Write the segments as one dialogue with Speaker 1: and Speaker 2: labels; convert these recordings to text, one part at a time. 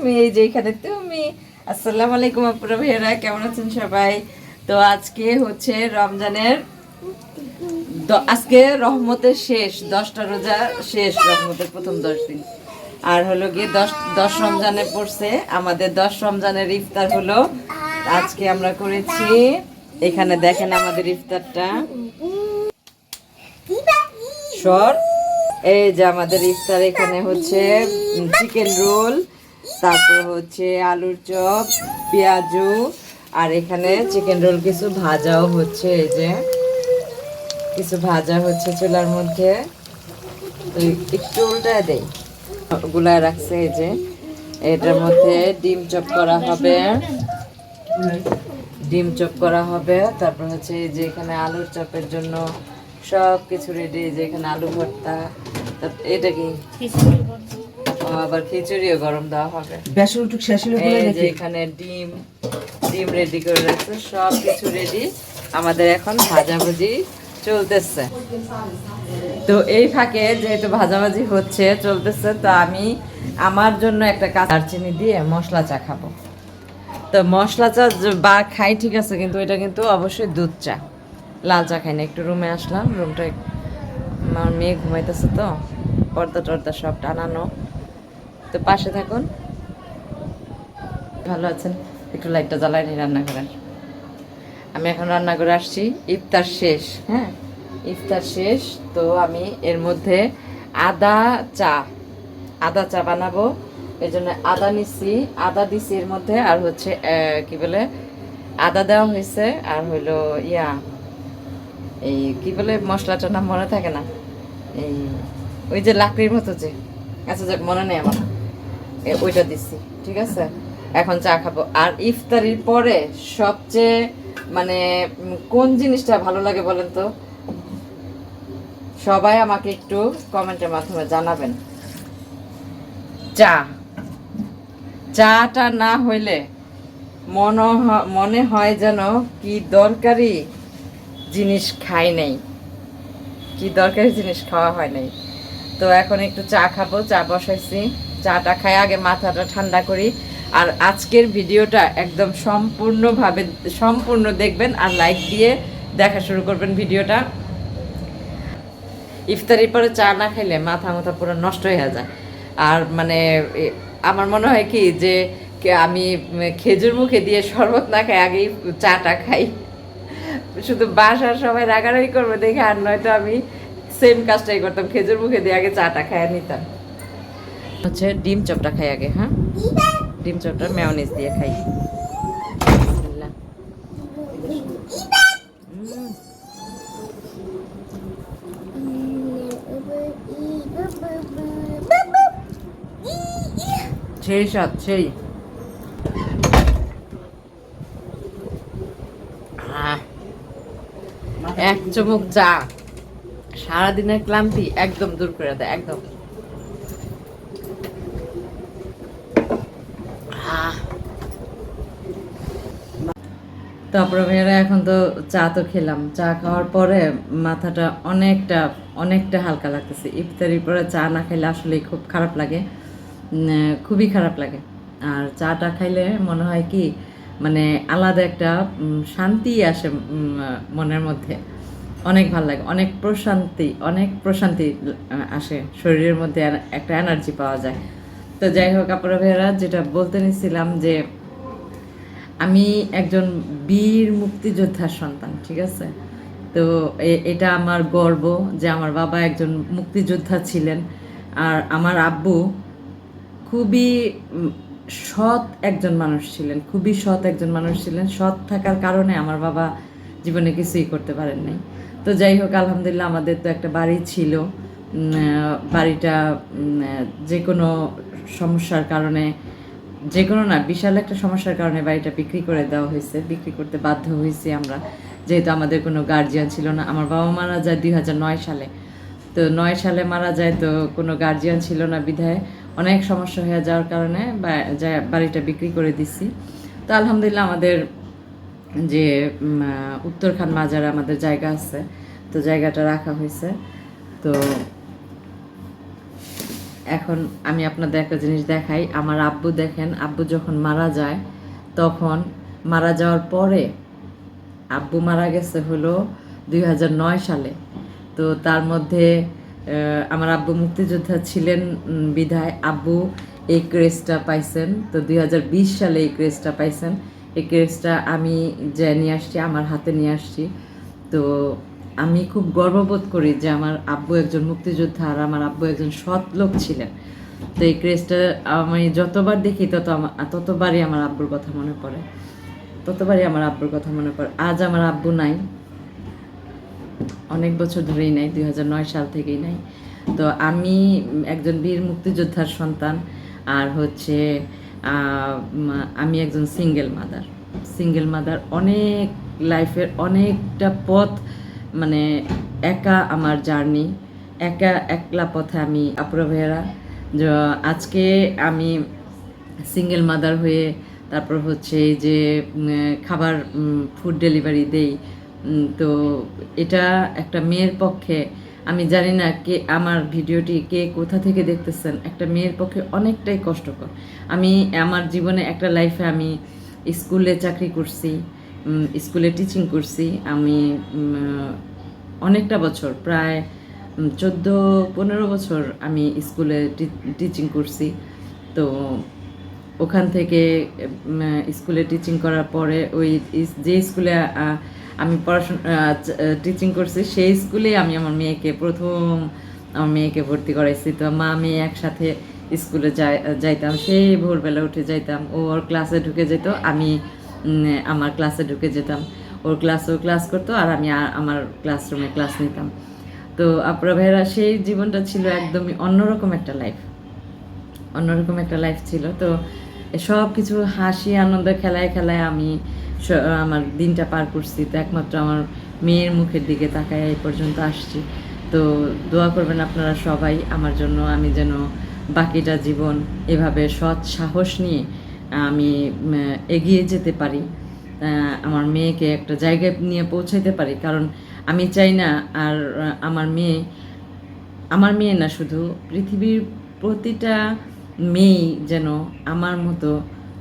Speaker 1: তুমি, এই যে এখানে তুমি। আসসালামু আলাইকুম আপুরা ভাইয়ারা, কেমন আছেন সবাই? তো আজকে হচ্ছে রমজানের আজকে রহমতের শেষ 10টা রোজা শেষ, রহমতের প্রথম 10 দিন। আর হলো গিয়ে 10 রমজানে পড়ছে আমাদের, 10 রমজানের ইফতার হলো আজকে আমরা করেছি। এখানে দেখেন আমাদের ইফতারটা, সর এই যে আমাদের ইফতার। এখানে হচ্ছে চিকেন রোল, তারপর হচ্ছে আলুর চপ, পেঁয়াজু, আর এখানে চিকেন রোল কিছু ভাজাও হচ্ছে। এই যে কিছু ভাজা হচ্ছে চুলার মধ্যে, একটু উল্টায় দেই, গুলায় রাখছে। এই যে এটার মধ্যে ডিম চপ করা হবে, ডিম চপ করা হবে। তারপর হচ্ছে এই যে এখানে আলুর চপের জন্য সব কিছু রেডি। যে এখানে আলু ভর্তা, এটা কি আবার খিচুড়িও গরম দেওয়া হবে। এই যে এখানে ডিম ডিম রেডি করে রাখছে, সব কিছু রেডি। আমাদের এখন ভাজাভাজি চলতেছে। তো এই ফাঁকে যেহেতু ভাজাভাজি হচ্ছে চলতেছে, তো আমি আমার জন্য একটা দারচিনি দিয়ে মশলা চা খাবো। তো মশলা চা বা খাই ঠিক আছে, কিন্তু এটা কিন্তু অবশ্যই দুধ চা, লাল চা খাই না। একটু রুমে আসলাম, রুমটা আমার মেয়ে ঘুমাইতেছে, তো পর্দা টর্দা সব টানানো। তো পাশে থাকুন, ভালো আছেন? একটু লাইটটা জ্বালাই নি রান্না করেন। আমি এখন রান্না করে আসছি, ইফতার শেষ। হ্যাঁ, ইফতার শেষ। তো আমি এর মধ্যে আদা চা বানাবো, এই জন্য আদা নিচ্ছি, আদা দিছি এর মধ্যে। আর হচ্ছে কি বলে, আদা দেওয়া হয়েছে, আর হইলো এই কি বলে মশলাটার নাম মনে থাকে না, এই ওই যে লাকড়ির মতো যে, আচ্ছা যাক মনে নেই আমার, ওইটা দিচ্ছি। ঠিক আছে, এখন চা খাবো। আর ইফতারির পরে সবচেয়ে মানে কোন জিনিসটা ভালো লাগে বলেন তো? সবাই আমাকে একটু কমেন্টের মাধ্যমে জানাবেন। চাটা না হইলে মনে হয় যেন কি দরকারি জিনিস খাই নাই, কি দরকারি জিনিস খাওয়া হয় নাই। তো এখন একটু চা খাবো, চা বসাইছি। চাটা খাই, আগে মাথাটা ঠান্ডা করি। আর আজকের ভিডিওটা একদম সম্পূর্ণ দেখবেন, আর লাইক দিয়ে দেখা শুরু করবেন ভিডিওটা। ইফতারির পরে চা না খাইলে মাথা পুরো নষ্ট হয়ে যায়। আর মানে আমার মনে হয় কি যে আমি খেজুর মুখে দিয়ে শরবত না খাই, আগেই চাটা খাই। শুধু বাসার সবাই রাগারাগি করবে দেখে, আর নয়তো আমি সেম কাজটাই করতাম, খেজুর মুখে দিয়ে আগে চাটা খাইয়া নিতাম। হচ্ছে ডিম চপটা খাই আগে। হ্যাঁ, ডিম চপটা মেয়োনিজ দিয়ে খাই। সেই স্বাদ, সেই এক চুমুক চা সারাদিনের ক্লান্তি একদম দূর করে দেয়, একদম। তারপরে ভাইয়ারা এখন তো চা তো খেলাম, চা খাওয়ার পরে মাথাটা অনেকটা হালকা লাগতেছে। ইফতারির পরে চা না খাইলে আসলে খুব খারাপ লাগে, খুবই খারাপ লাগে। আর চাটা খাইলে মনে হয় কি মানে আলাদা একটা শান্তি আসে মনের মধ্যে, অনেক ভালো লাগে, অনেক প্রশান্তি আসে শরীরের মধ্যে, একটা এনার্জি পাওয়া যায়। তো যাই হোক আপুরা ভাইয়ারা, যেটা বলতে নিছিলাম যে আমি একজন বীর মুক্তিযোদ্ধার সন্তান। ঠিক আছে, তো এটা আমার গর্ব যে আমার বাবা একজন মুক্তিযোদ্ধা ছিলেন, আর আমার আব্বু খুবই সৎ একজন মানুষ ছিলেন, সৎ থাকার কারণে আমার বাবা জীবনে কিছুই করতে পারেন নাই। তো যাই হোক, আলহামদুলিল্লাহ আমাদের তো একটা বাড়ি ছিল। বাড়িটা যে কোনো সমস্যার কারণে, যে কোনো না, বিশাল একটা সমস্যার কারণে বাড়িটা বিক্রি করে দেওয়া হয়েছে, বিক্রি করতে বাধ্য হয়েছি আমরা, যেহেতু আমাদের কোনো গার্জিয়ান ছিল না। আমার বাবা মারা যায় 2009 সালে। তো 9 সালে মারা যায়, তো কোনো গার্জিয়ান ছিল না বিধায় অনেক সমস্যা হয়ে যাওয়ার কারণে বাড়িটা বিক্রি করে দিছি। তো আলহামদুলিল্লাহ আমাদের যে উত্তরখান মাজারে আমাদের জায়গা আছে, তো জায়গাটা রাখা হয়েছে। তো এখন আমি আপনাদের একটা জিনিস দেখাই। আমার আব্বু দেখেন, আব্বু যখন মারা যায় তখন মারা যাওয়ার পরে আব্বু মারা গেছে হলো 2009 সালে। তো তার মধ্যে আমার আব্বু মুক্তিযোদ্ধা ছিলেন বিধায় আব্বু এই ক্রেজটা পাইছেন। তো 2020 সালে এই ক্রেজটা পাইছেন। এই ক্রেজটা আমি যে নিয়ে আসছি, আমার হাতে নিয়ে আসছি। তো আমি খুব গর্ববোধ করি যে আমার আব্বু একজন মুক্তিযোদ্ধা আর আমার আব্বু একজন সৎ লোক ছিলেন। তো এই ক্রেজটা আমি যতবার দেখি ততবারই আমার আব্বুর কথা মনে পড়ে, আজ আমার আব্বু নাই, অনেক বছর ধরেই নাই, 2009 সাল থেকেই নাই। তো আমি একজন বীর মুক্তিযোদ্ধার সন্তান, আর হচ্ছে আমি একজন সিঙ্গেল মাদার। অনেক লাইফের অনেকটা পথ, মানে একা আমার জার্নি, একলা পথে আমি আপুরা ভাইয়েরা। আজকে আমি সিঙ্গেল মাদার হয়ে তারপর হচ্ছে এই যে খাবার ফুড ডেলিভারি দেই। তো এটা একটা মেয়ের পক্ষে, আমি জানি না কে আমার ভিডিওটি কে কোথা থেকে দেখতেছেন, একটা মেয়ের পক্ষে অনেকটাই কষ্টকর। আমি আমার জীবনে একটা লাইফে আমি স্কুলে চাকরি করছি, স্কুলে টিচিং করছি। আমি অনেকটা বছর, প্রায় 14-15 বছর আমি স্কুলে টিচিং করছি। তো ওখান থেকে স্কুলে টিচিং করার পরে ওই যে স্কুলে আমি পড়াশোনা টিচিং করছি সেই স্কুলেই আমি আমার মেয়েকে ভর্তি করাইছি। তো মা মেয়ে একসাথে স্কুলে যাইতাম, সেই ভোরবেলা উঠে যাইতাম। ও ওর ক্লাসে ঢুকে যেত, আমি আমার ক্লাসে ঢুকে যেতাম। ওর ক্লাস করতো আর আমি আমার ক্লাসরুমে ক্লাস নিতাম। তো আপনারা ভাইয়েরা, সেই জীবনটা ছিল একদমই অন্যরকম একটা লাইফ ছিল। তো সব কিছু হাসি আনন্দ খেলায় আমি আমার দিনটা পার করছি। তো একমাত্র আমার মেয়ের মুখের দিকে তাকায় এই পর্যন্ত আসছি। তো দোয়া করবেন আপনারা সবাই আমার জন্য, আমি যেন বাকিটা জীবন এভাবে সৎ সাহস নিয়ে আমি এগিয়ে যেতে পারি, আমার মেয়েকে একটা জায়গায় নিয়ে পৌঁছাইতে পারি। কারণ আমি চাই না আর আমার মেয়ে না, শুধু পৃথিবীর প্রতিটা মেয়েই যেন আমার মতো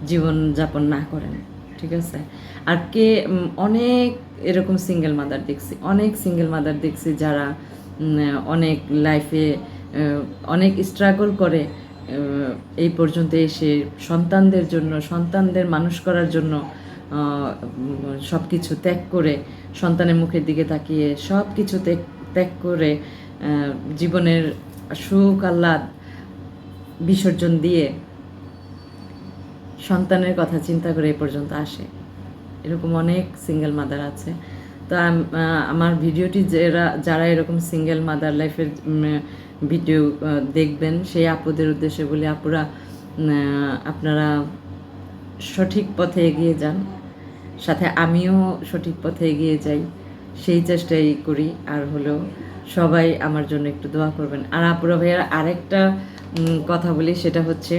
Speaker 1: জীবনযাপন না করেন, ঠিক আছে? আর অনেক এরকম সিঙ্গেল মাদার দেখছি যারা অনেক লাইফে অনেক স্ট্রাগল করে এই পর্যন্ত এসে সন্তানদের মানুষ করার জন্য সব কিছু ত্যাগ করে, সন্তানের মুখের দিকে তাকিয়ে সব কিছু ত্যাগ করে জীবনের সুখ আহ্লাদ বিসর্জন দিয়ে সন্তানের কথা চিন্তা করে এই পর্যন্ত আসে। এরকম অনেক সিঙ্গেল মাদার আছে। তো আমার ভিডিওটি যারা এরকম সিঙ্গেল মাদার লাইফের ভিডিও দেখবেন, সেই আপুদের উদ্দেশ্যে বলি, আপুরা আপনারা সঠিক পথে এগিয়ে যান, সাথে আমিও সঠিক পথে এগিয়ে যাই, সেই চেষ্টাই করি। আর হলো সবাই আমার জন্য একটু দোয়া করবেন। আর আপুরা ভাইয়ার আরেকটা কথা বলি, সেটা হচ্ছে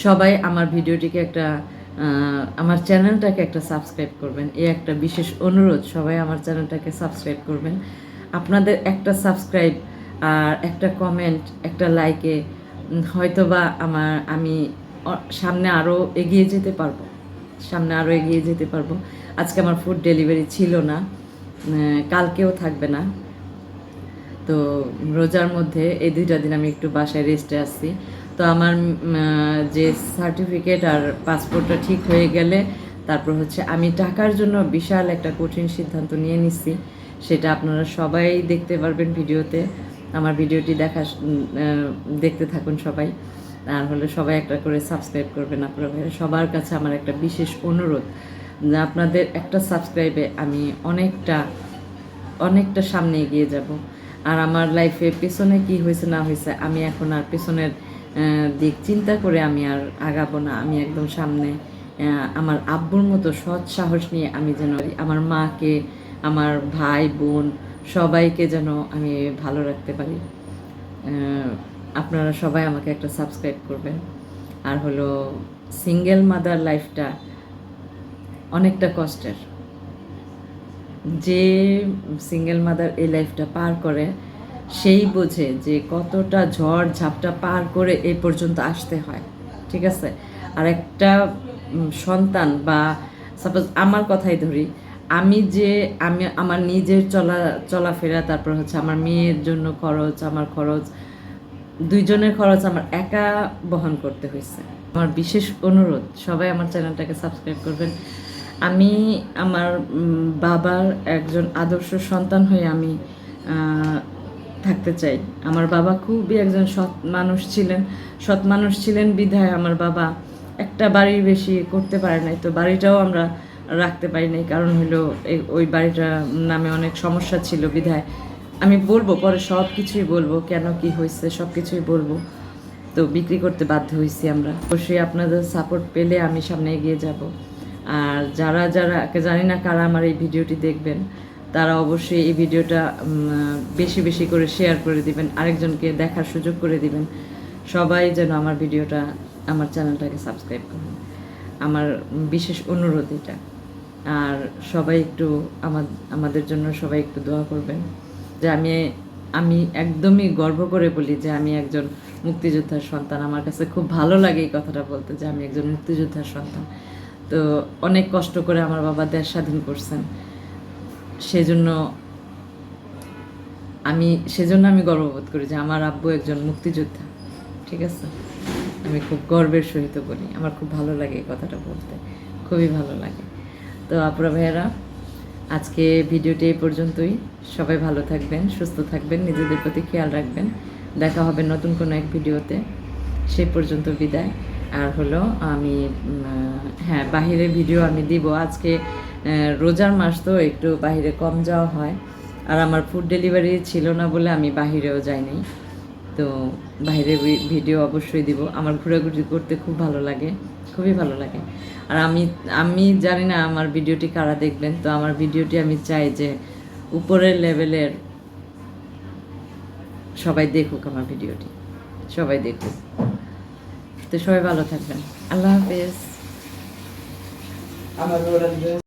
Speaker 1: সবাই আমার ভিডিওটিকে আমার চ্যানেলটাকে একটা সাবস্ক্রাইব করবেন। এই একটা বিশেষ অনুরোধ, সবাই আমার চ্যানেলটাকে সাবস্ক্রাইব করবেন। আপনাদের একটা সাবস্ক্রাইব আর একটা কমেন্ট, একটা লাইকে হয়তোবা আমি সামনে আরও এগিয়ে যেতে পারবো। আজকে আমার ফুড ডেলিভারি ছিল না, কালকেও থাকবে না। তো রোজার মধ্যে এই 2টা দিন আমি একটু বাসায় রেস্টে আসছি। তো আমার যে সার্টিফিকেট আর পাসপোর্টটা ঠিক হয়ে গেলে তারপর হচ্ছে আমি টাকার জন্য বিশাল একটা কঠিন সিদ্ধান্ত নিয়ে নিচ্ছি। সেটা আপনারা সবাই দেখতে পারবেন ভিডিওতে। আমার ভিডিওটি দেখতে থাকুন সবাই। আর হলে সবাই একটা করে সাবস্ক্রাইব করবেন। আপনারা সবার কাছে আমার একটা বিশেষ অনুরোধ, আপনাদের একটা সাবস্ক্রাইবে আমি অনেকটা সামনে এগিয়ে যাব। আর আমার লাইফে পেছনে কি হয়েছে না হয়েছে, আমি এখন আর পেছনের দিক চিন্তা করে আমি আর আগাবো না। আমি একদম সামনে আমার আব্বুর মতো সৎ সাহস নিয়ে আমি যেন আমার মাকে, আমার ভাই বোন সবাইকে যেন আমি ভালো রাখতে পারি। আপনারা সবাই আমাকে একটা সাবস্ক্রাইব করবেন। আর হলো সিঙ্গেল মাদার লাইফটা অনেকটা কষ্টের। যে সিঙ্গেল মাদার এই লাইফটা পার করে সেই বোঝে যে কতটা ঝড় ঝাপটা পার করে এই পর্যন্ত আসতে হয়, ঠিক আছে। আর একটা সন্তান বা সাপোজ আমার কথাই ধরি, আমি আমার নিজের চলাফেরা, তারপর হচ্ছে আমার মেয়ের জন্য খরচ, আমার খরচ, দুইজনের খরচ আমার একা বহন করতে হয়েছে। আমার বিশেষ অনুরোধ, সবাই আমার চ্যানেলটাকে সাবস্ক্রাইব করবেন। আমি আমার বাবার একজন আদর্শ সন্তান হয়ে আমি থাকতে চাই। আমার বাবা খুবই একজন সৎ মানুষ ছিলেন বিধায় আমার বাবা একটা বাড়ির বেশি করতে পারে নাই। তো বাড়িটাও আমরা রাখতে পারি নাই, কারণ হলো ওই বাড়িটার নামে অনেক সমস্যা ছিল বিধায় আমি বলবো পরে, সব কিছুই বলবো, কেন কি হয়েছে সব কিছুই বলবো। তো বিক্রি করতে বাধ্য হয়েছি আমরা। অবশ্যই আপনাদের সাপোর্ট পেলে আমি সামনে এগিয়ে যাব। আর যারা জানি না কারা আমার এই ভিডিওটি দেখবেন, তারা অবশ্যই এই ভিডিওটা বেশি বেশি করে শেয়ার করে দিবেন, আরেকজনকে দেখার সুযোগ করে দিবেন। সবাই যেন আমার ভিডিওটা, আমার চ্যানেলটাকে সাবস্ক্রাইব করুন, আমার বিশেষ অনুরোধ এটা। আর সবাই একটু আমাদের জন্য সবাই একটু দোয়া করবেন, যে আমি একদমই গর্ব করে বলি যে আমি একজন মুক্তিযোদ্ধার সন্তান। আমার কাছে খুব ভালো লাগে এই কথাটা বলতে, যে আমি একজন মুক্তিযোদ্ধার সন্তান। তো অনেক কষ্ট করে আমার বাবা দেশ স্বাধীন করছেন, সেজন্য আমি গর্ববোধ করি যে আমার আব্বু একজন মুক্তিযোদ্ধা, ঠিক আছে। আমি খুব গর্বের সহিত বলি, আমার খুব ভালো লাগে এই কথাটা বলতে, খুবই ভালো লাগে। তো আপুরা ভাইয়েরা, আজকে ভিডিওটি এই পর্যন্তই। সবাই ভালো থাকবেন, সুস্থ থাকবেন, নিজেদের প্রতি খেয়াল রাখবেন। দেখা হবে নতুন কোনো এক ভিডিওতে, সেই পর্যন্ত বিদায়। আর হলো আমি হ্যাঁ, বাহিরের ভিডিও আমি দিব আজকে। রোজার মাস তো একটু বাহিরে কম যাওয়া হয়, আর আমার ফুড ডেলিভারি ছিল না বলে আমি বাহিরেও যাইনি। তো বাইরে ভিডিও অবশ্যই দিব। আমার ঘোরাঘুরি করতে খুব ভালো লাগে, খুবই ভালো লাগে। আর আমি জানি না আমার ভিডিওটি কারা দেখবেন, তো আমার ভিডিওটি আমি চাই যে উপরের লেভেলের সবাই দেখুক আমার ভিডিওটি, সবাই দেখুক। তো সবাই ভালো থাকবেন, আল্লাহ হাফেজ।